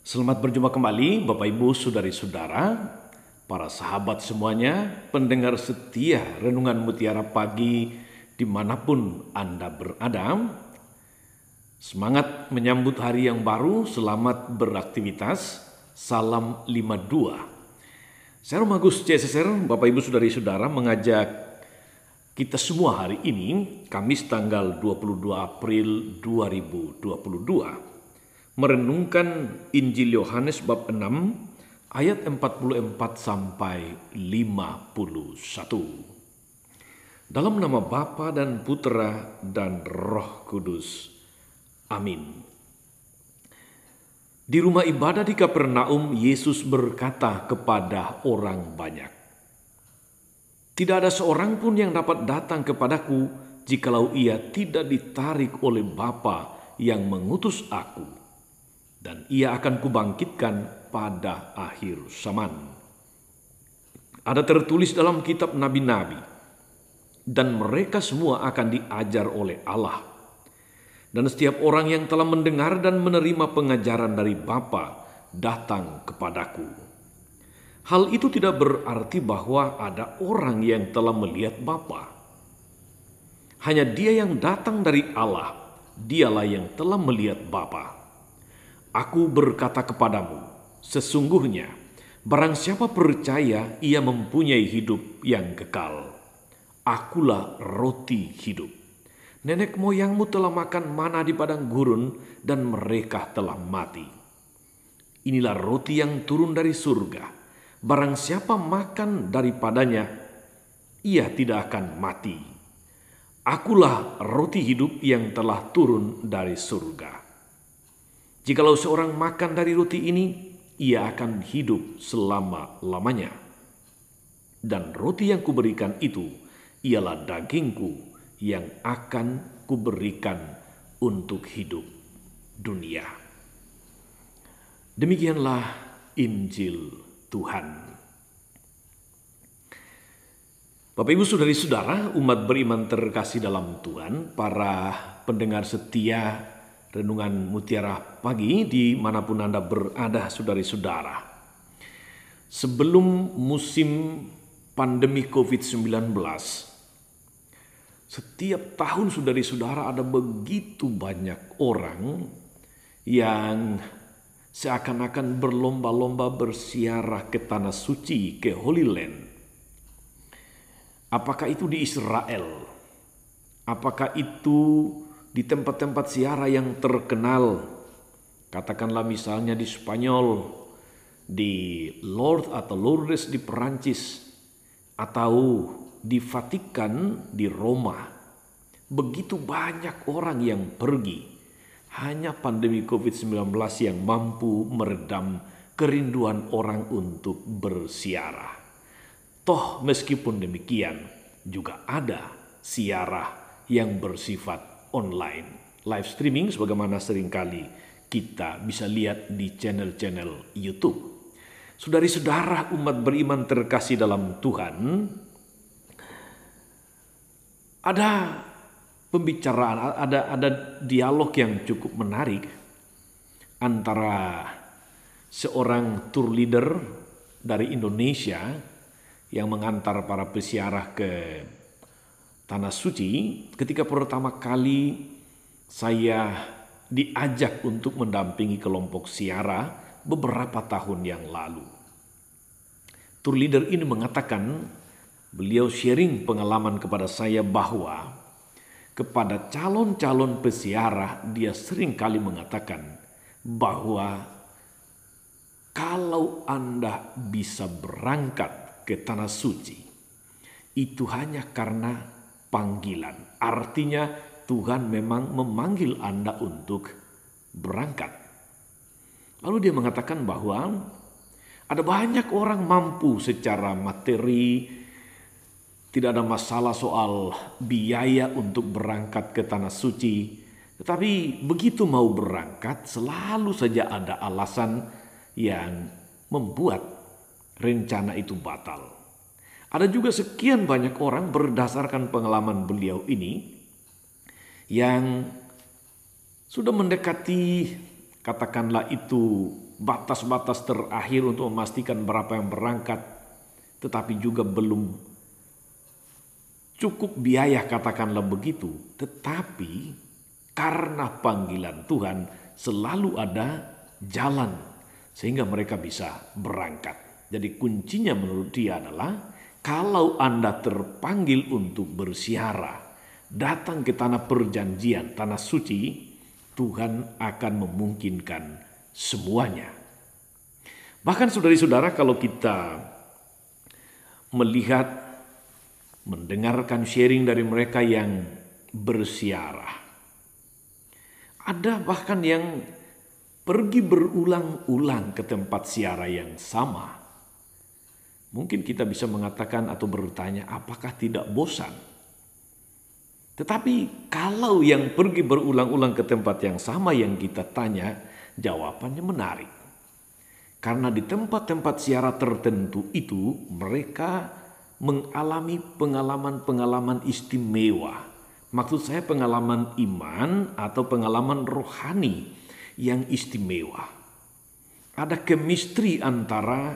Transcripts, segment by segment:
Selamat berjumpa kembali Bapak Ibu Saudari-saudara, para sahabat semuanya, pendengar setia Renungan Mutiara Pagi dimanapun Anda berada. Semangat menyambut hari yang baru, selamat beraktivitas, salam 52. Saya Romagus CSSR, Bapak Ibu Saudari-saudara mengajak kita semua hari ini, Kamis tanggal 22 April 2022, merenungkan Injil Yohanes bab 6 ayat 44 sampai 51. Dalam nama Bapa dan Putera dan Roh Kudus. Amin. Di rumah ibadah di Kapernaum, Yesus berkata kepada orang banyak, "Tidak ada seorang pun yang dapat datang kepadaku jikalau ia tidak ditarik oleh Bapa yang mengutus aku. Dan ia akan kubangkitkan pada akhir zaman." Ada tertulis dalam kitab nabi-nabi, dan mereka semua akan diajar oleh Allah. Dan setiap orang yang telah mendengar dan menerima pengajaran dari Bapa datang kepadaku. Hal itu tidak berarti bahwa ada orang yang telah melihat Bapa. Hanya dia yang datang dari Allah, dialah yang telah melihat Bapa. Aku berkata kepadamu, sesungguhnya barang siapa percaya ia mempunyai hidup yang kekal. Akulah roti hidup. Nenek moyangmu telah makan mana di padang gurun dan mereka telah mati. Inilah roti yang turun dari surga. Barang siapa makan daripadanya, ia tidak akan mati. Akulah roti hidup yang telah turun dari surga. Jikalau seorang makan dari roti ini, ia akan hidup selama-lamanya. Dan roti yang kuberikan itu ialah dagingku yang akan kuberikan untuk hidup dunia. Demikianlah Injil Tuhan. Bapak Ibu Saudari-saudara, umat beriman terkasih dalam Tuhan, para pendengar setia Renungan Mutiara Pagi dimanapun Anda berada, saudari-saudara. Sebelum musim pandemi COVID-19, setiap tahun saudari-saudara ada begitu banyak orang yang seakan-akan berlomba-lomba bersiarah ke Tanah Suci, ke Holy Land. Apakah itu di Israel? Apakah itu di tempat-tempat ziarah yang terkenal, katakanlah misalnya di Spanyol, di Lourdes atau Lourdes di Perancis, atau di Vatikan di Roma. Begitu banyak orang yang pergi. Hanya pandemi COVID-19 yang mampu meredam kerinduan orang untuk berziarah. Toh meskipun demikian, juga ada ziarah yang bersifat online, live streaming sebagaimana seringkali kita bisa lihat di channel-channel YouTube. Saudari-saudara umat beriman terkasih dalam Tuhan, ada pembicaraan, ada dialog yang cukup menarik antara seorang tour leader dari Indonesia yang mengantar para peziarah ke Tanah Suci ketika pertama kali saya diajak untuk mendampingi kelompok ziarah beberapa tahun yang lalu. Tour leader ini mengatakan, beliau sharing pengalaman kepada saya bahwa kepada calon-calon peziarah dia sering kali mengatakan bahwa kalau Anda bisa berangkat ke Tanah Suci, itu hanya karena panggilan. Artinya Tuhan memang memanggil Anda untuk berangkat. Lalu dia mengatakan bahwa ada banyak orang mampu secara materi, tidak ada masalah soal biaya untuk berangkat ke Tanah Suci. Tetapi begitu mau berangkat, selalu saja ada alasan yang membuat rencana itu batal. Ada juga sekian banyak orang berdasarkan pengalaman beliau ini yang sudah mendekati, katakanlah itu batas-batas terakhir untuk memastikan berapa yang berangkat, tetapi juga belum cukup biaya, katakanlah begitu. Tetapi karena panggilan Tuhan selalu ada jalan sehingga mereka bisa berangkat. Jadi kuncinya menurut dia adalah kalau Anda terpanggil untuk bersiara, datang ke tanah perjanjian, tanah suci, Tuhan akan memungkinkan semuanya. Bahkan saudara-saudara, kalau kita melihat, mendengarkan sharing dari mereka yang bersiarah, ada bahkan yang pergi berulang-ulang ke tempat siara yang sama. Mungkin kita bisa mengatakan atau bertanya, apakah tidak bosan? Tetapi kalau yang pergi berulang-ulang ke tempat yang sama yang kita tanya, jawabannya menarik. Karena di tempat-tempat siara tertentu itu mereka mengalami pengalaman-pengalaman istimewa. Maksud saya pengalaman iman atau pengalaman rohani yang istimewa. Ada chemistry antara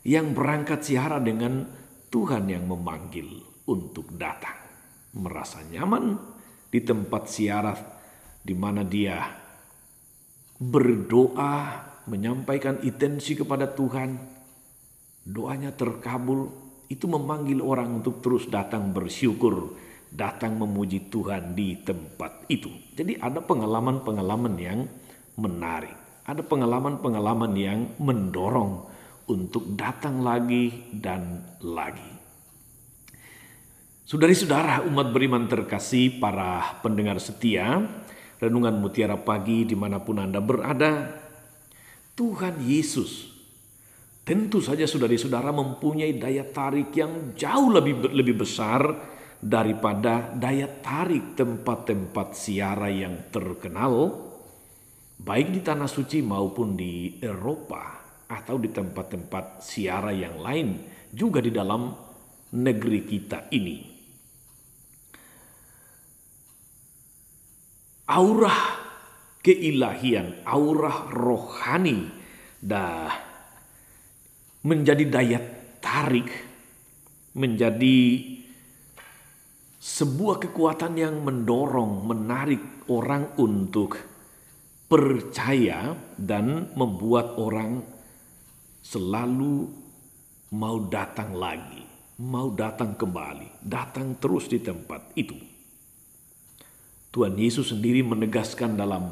yang berangkat siara dengan Tuhan yang memanggil untuk datang. Merasa nyaman di tempat siara di mana dia berdoa, menyampaikan intensi kepada Tuhan, doanya terkabul, itu memanggil orang untuk terus datang bersyukur, datang memuji Tuhan di tempat itu. Jadi ada pengalaman-pengalaman yang menarik, ada pengalaman-pengalaman yang mendorong untuk datang lagi dan lagi. Saudari-saudara, umat beriman terkasih, para pendengar setia Renungan Mutiara Pagi dimanapun Anda berada, Tuhan Yesus tentu saja saudari-saudara mempunyai daya tarik yang jauh lebih besar daripada daya tarik tempat-tempat siara yang terkenal, baik di Tanah Suci maupun di Eropa atau di tempat-tempat siara yang lain juga di dalam negeri kita ini. Aura keilahian, aura rohani dah menjadi daya tarik, menjadi sebuah kekuatan yang mendorong, menarik orang untuk percaya dan membuat orang selalu mau datang lagi, mau datang kembali, datang terus di tempat itu. Tuhan Yesus sendiri menegaskan dalam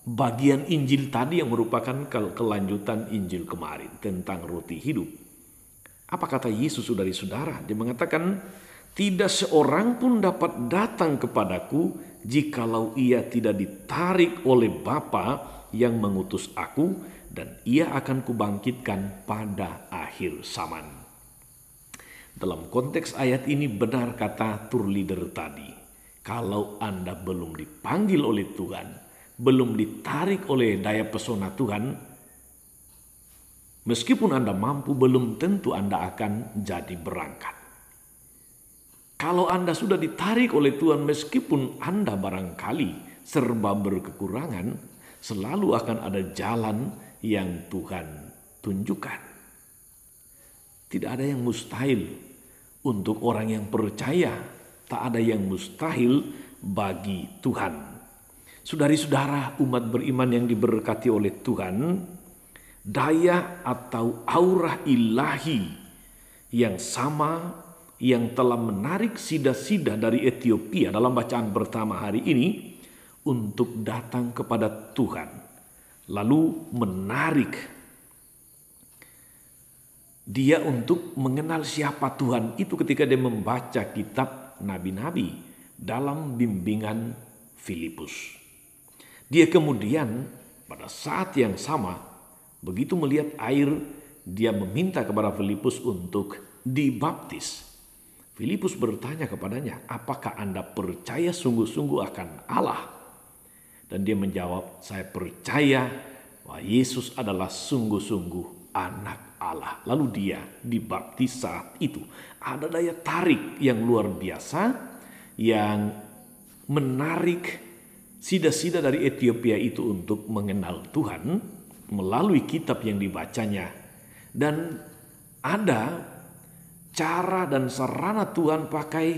bagian Injil tadi yang merupakan kelanjutan Injil kemarin tentang roti hidup. Apa kata Yesus, saudari-saudara? Dia mengatakan, tidak seorang pun dapat datang kepadaku jikalau ia tidak ditarik oleh Bapa yang mengutus aku, dan ia akan kubangkitkan pada akhir zaman. Dalam konteks ayat ini benar kata tour leader tadi. Kalau Anda belum dipanggil oleh Tuhan, belum ditarik oleh daya pesona Tuhan, meskipun Anda mampu, belum tentu Anda akan jadi berangkat. Kalau Anda sudah ditarik oleh Tuhan, meskipun Anda barangkali serba berkekurangan, selalu akan ada jalan yang Tuhan tunjukkan. Tidak ada yang mustahil untuk orang yang percaya. Tak ada yang mustahil bagi Tuhan. Saudari-saudara, umat beriman yang diberkati oleh Tuhan, daya atau aura ilahi yang sama yang telah menarik sida-sida dari Ethiopia dalam bacaan pertama hari ini untuk datang kepada Tuhan, lalu menarik dia untuk mengenal siapa Tuhan itu ketika dia membaca kitab nabi-nabi dalam bimbingan Filipus. Dia kemudian pada saat yang sama, begitu melihat air, dia meminta kepada Filipus untuk dibaptis. Filipus bertanya kepadanya, apakah Anda percaya sungguh-sungguh akan Allah? Dan dia menjawab, saya percaya bahwa Yesus adalah sungguh-sungguh anak Allah. Lalu dia dibaptis saat itu. Ada daya tarik yang luar biasa yang menarik sida-sida dari Ethiopia itu untuk mengenal Tuhan, melalui kitab yang dibacanya. Dan ada cara dan sarana Tuhan pakai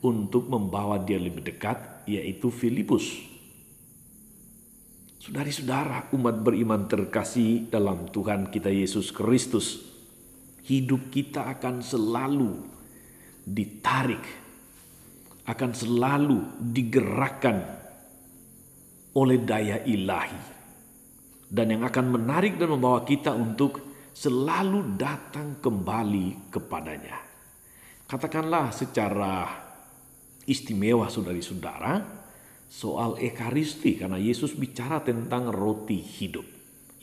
untuk membawa dia lebih dekat, yaitu Filipus. Saudari-saudara, umat beriman terkasih dalam Tuhan kita Yesus Kristus, hidup kita akan selalu ditarik, akan selalu digerakkan oleh daya ilahi. Dan yang akan menarik dan membawa kita untuk selalu datang kembali kepadanya. Katakanlah secara istimewa saudari-saudara, soal Ekaristi, karena Yesus bicara tentang roti hidup,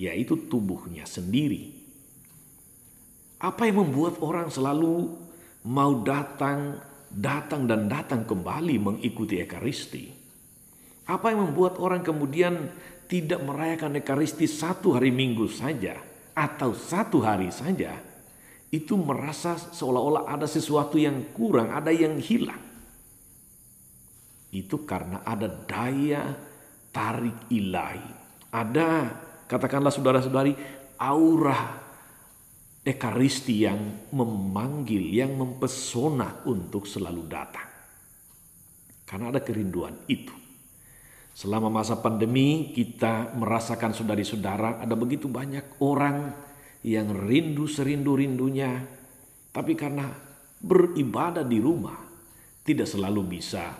yaitu tubuhnya sendiri. Apa yang membuat orang selalu mau datang dan datang kembali mengikuti Ekaristi? Apa yang membuat orang kemudian tidak merayakan Ekaristi 1 hari Minggu saja atau 1 hari saja? Itu merasa seolah-olah ada sesuatu yang kurang, ada yang hilang. Itu karena ada daya tarik ilahi. Ada, katakanlah saudara-saudari, aura Ekaristi yang memanggil, yang mempesona untuk selalu datang. Karena ada kerinduan itu. Selama masa pandemi kita merasakan saudari-saudara ada begitu banyak orang yang rindu serindu-rindunya. Tapi karena beribadah di rumah tidak selalu bisa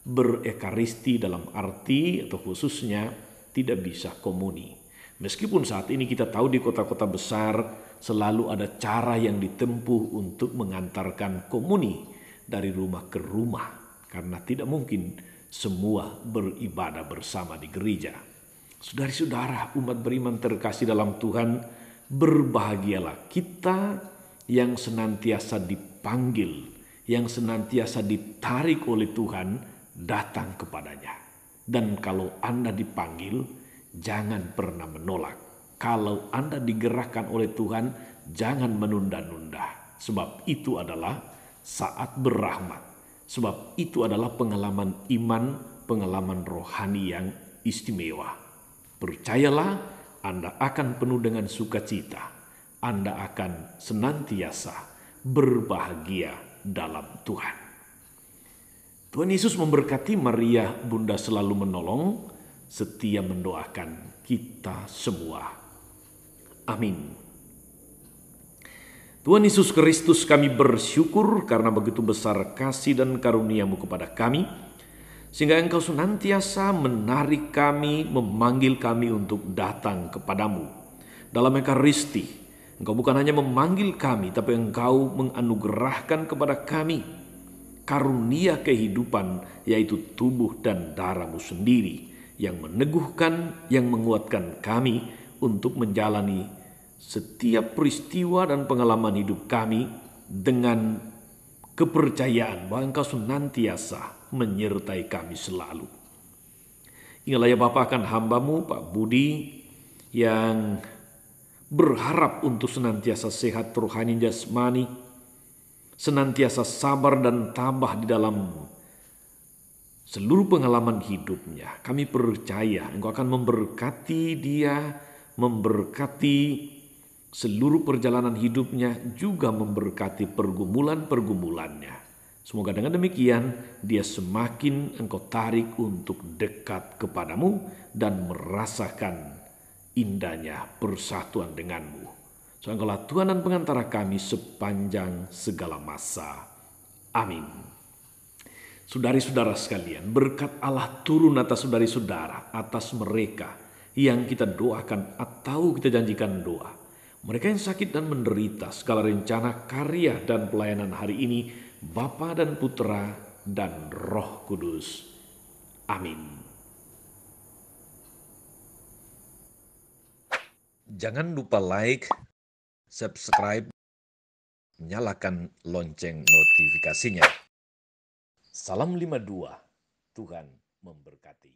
berekaristi, dalam arti atau khususnya tidak bisa komuni. Meskipun saat ini kita tahu di kota-kota besar selalu ada cara yang ditempuh untuk mengantarkan komuni dari rumah ke rumah, karena tidak mungkin semua beribadah bersama di gereja. Saudari-saudara, umat beriman terkasih dalam Tuhan, berbahagialah kita yang senantiasa dipanggil, yang senantiasa ditarik oleh Tuhan datang kepadanya. Dan kalau Anda dipanggil, jangan pernah menolak. Kalau Anda digerakkan oleh Tuhan, jangan menunda-nunda. Sebab itu adalah saat berrahmat. Sebab itu adalah pengalaman iman, pengalaman rohani yang istimewa. Percayalah, Anda akan penuh dengan sukacita. Anda akan senantiasa berbahagia dalam Tuhan. Tuhan Yesus memberkati. Maria Bunda selalu menolong, setia mendoakan kita semua. Amin. Tuhan Yesus Kristus, kami bersyukur karena begitu besar kasih dan karunia-Mu kepada kami, sehingga Engkau senantiasa menarik kami, memanggil kami untuk datang kepadamu. Dalam Ekaristi, Engkau bukan hanya memanggil kami, tapi Engkau menganugerahkan kepada kami karunia kehidupan, yaitu tubuh dan darah-Mu sendiri, yang meneguhkan, yang menguatkan kami untuk menjalani setiap peristiwa dan pengalaman hidup kami dengan kepercayaan bahwa Engkau senantiasa menyertai kami selalu. Ingatlah ya Bapa akan hamba-Mu Pak Budi yang berharap untuk senantiasa sehat rohani jasmani, senantiasa sabar dan tabah di dalam seluruh pengalaman hidupnya. Kami percaya Engkau akan memberkati dia, memberkati seluruh perjalanan hidupnya, juga memberkati pergumulan-pergumulannya. Semoga dengan demikian dia semakin Engkau tarik untuk dekat kepadamu dan merasakan indahnya persatuan denganmu. Engkaulah Tuhan dan pengantara kami sepanjang segala masa. Amin. Saudari-saudara sekalian, berkat Allah turun atas saudari-saudara, atas mereka yang kita doakan atau kita janjikan doa. Mereka yang sakit dan menderita, segala rencana, karya, dan pelayanan hari ini, Bapa dan Putra dan Roh Kudus. Amin. Jangan lupa like, subscribe, nyalakan lonceng notifikasinya. Salam 52, Tuhan memberkati.